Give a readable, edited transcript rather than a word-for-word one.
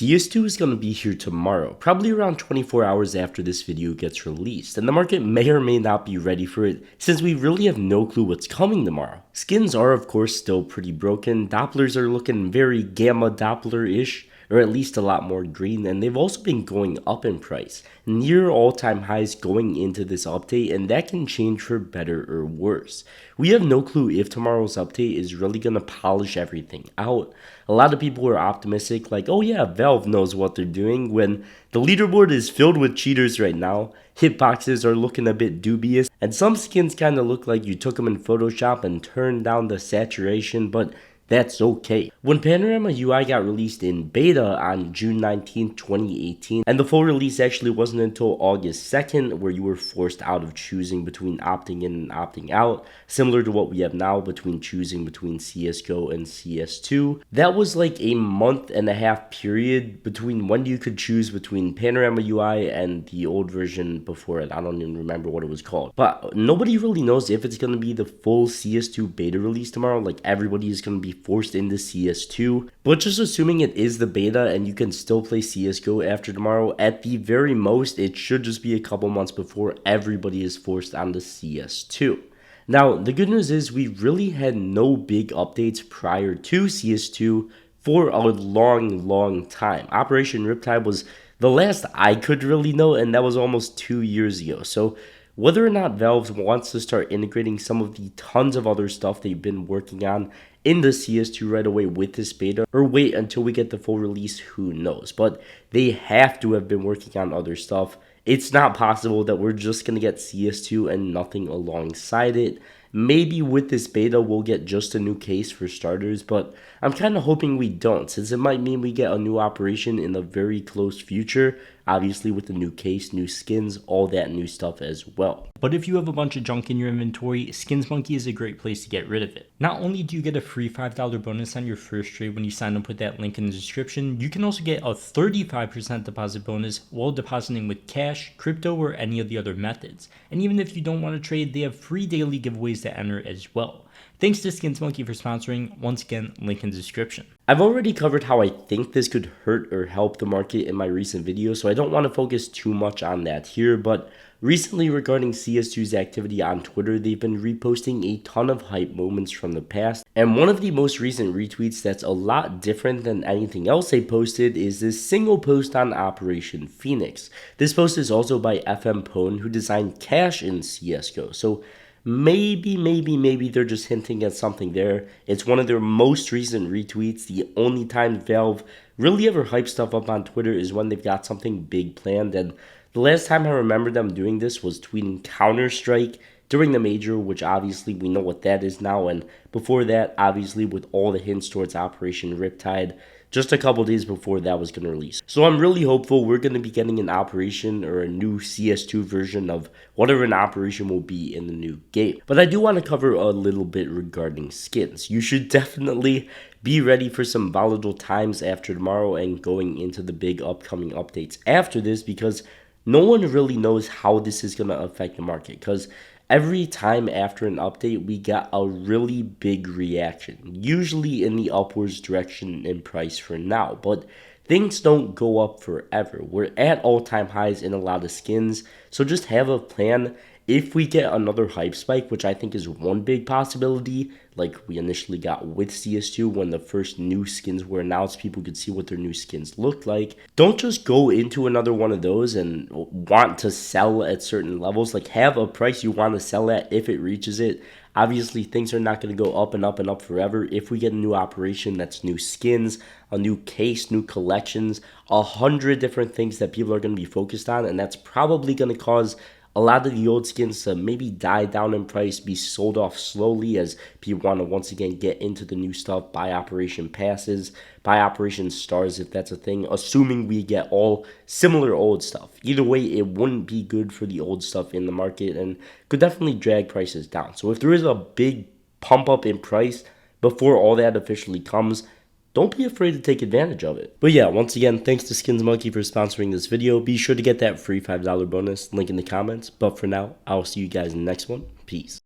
CS2 is going to be here tomorrow, probably around 24 hours after this video gets released, and the market may or may not be ready for it since we really have no clue what's coming tomorrow. Skins are of course still pretty broken, Dopplers are looking very Gamma Doppler-ish, or at least a lot more green, and they've also been going up in price, near all-time highs going into this update, and that can change for better or worse. We have no clue if tomorrow's update is really going to polish everything out. A lot of people are optimistic, like, oh yeah, Valve knows what they're doing, when the leaderboard is filled with cheaters right now, hitboxes are looking a bit dubious, and some skins kind of look like you took them in Photoshop and turned down the saturation, but that's okay. When Panorama UI got released in beta on June 19, 2018, and the full release actually wasn't until August 2nd, where you were forced out of choosing between opting in and opting out, similar to what we have now between choosing between CSGO and CS2. That was like a month-and-a-half period between when you could choose between Panorama UI and the old version before it. I don't even remember what it was called. But nobody really knows if it's going to be the full CS2 beta release tomorrow. Like, everybody is going to be forced into CS2, but just assuming it is the beta and you can still play CSGO after tomorrow, at the very most it should just be a couple months before everybody is forced onto CS2. Now the good news is we really had no big updates prior to CS2 for a long time. Operation Riptide was the last I could really know, and that was almost 2 years ago. So whether or not Valve wants to start integrating some of the tons of other stuff they've been working on in the CS2 right away with this beta, or wait until we get the full release, who knows. But they have to have been working on other stuff. It's not possible that we're just going to get CS2 and nothing alongside it. Maybe with this beta we'll get just a new case for starters, but I'm kind of hoping we don't, since it might mean we get a new operation in the very close future, obviously with the new case, new skins, all that new stuff as well. But if you have a bunch of junk in your inventory, Skins Monkey is a great place to get rid of it. Not only do you get a free $5 bonus on your first trade when you sign up with that link in the description, you can also get a 35% deposit bonus while depositing with cash, crypto, or any of the other methods. And even if you don't want to trade, they have free daily giveaways to enter as well. Thanks to Skins Monkey for sponsoring. Once again, link in the description. I've already covered how I think this could hurt or help the market in my recent video, so I don't want to focus too much on that here, but recently regarding CS2's activity on Twitter, they've been reposting a ton of hype moments from the past, and one of the most recent retweets that's a lot different than anything else they posted is this single post on Operation Phoenix. This post is also by FM Pone, who designed Cash in CSGO, so maybe they're just hinting at something there. It's one of their most recent retweets. The only time Valve really ever hype stuff up on Twitter is when they've got something big planned, and the last time I remember them doing this was tweeting Counter-Strike during the major, which obviously we know what that is now, and before that, obviously with all the hints towards Operation Riptide, just a couple days before that was going to release. So I'm really hopeful we're going to be getting an operation or a new CS2 version of whatever an operation will be in the new game. But I do want to cover a little bit regarding skins. You should definitely be ready for some volatile times after tomorrow and going into the big upcoming updates after this, because no one really knows how this is going to affect the market, because every time after an update, we got a really big reaction, usually in the upwards direction in price for now, but things don't go up forever. We're at all-time highs in a lot of skins, so just have a plan. If we get another hype spike, which I think is one big possibility, like we initially got with CS2 when the first new skins were announced, people could see what their new skins looked like. Don't just go into another one of those and want to sell at certain levels. Like, have a price you want to sell at if it reaches it. Obviously, things are not going to go up and up and up forever. If we get a new operation, that's new skins, a new case, new collections, 100 different things that people are going to be focused on, and that's probably going to cause a lot of the old skins to maybe die down in price, be sold off slowly as people want to once again get into the new stuff, buy Operation Passes, buy Operation Stars if that's a thing, assuming we get all similar old stuff. Either way, it wouldn't be good for the old stuff in the market and could definitely drag prices down. So if there is a big pump up in price before all that officially comes, don't be afraid to take advantage of it. But yeah, once again, thanks to Skins Monkey for sponsoring this video. Be sure to get that free $5 bonus, link in the comments. But for now, I'll see you guys in the next one. Peace.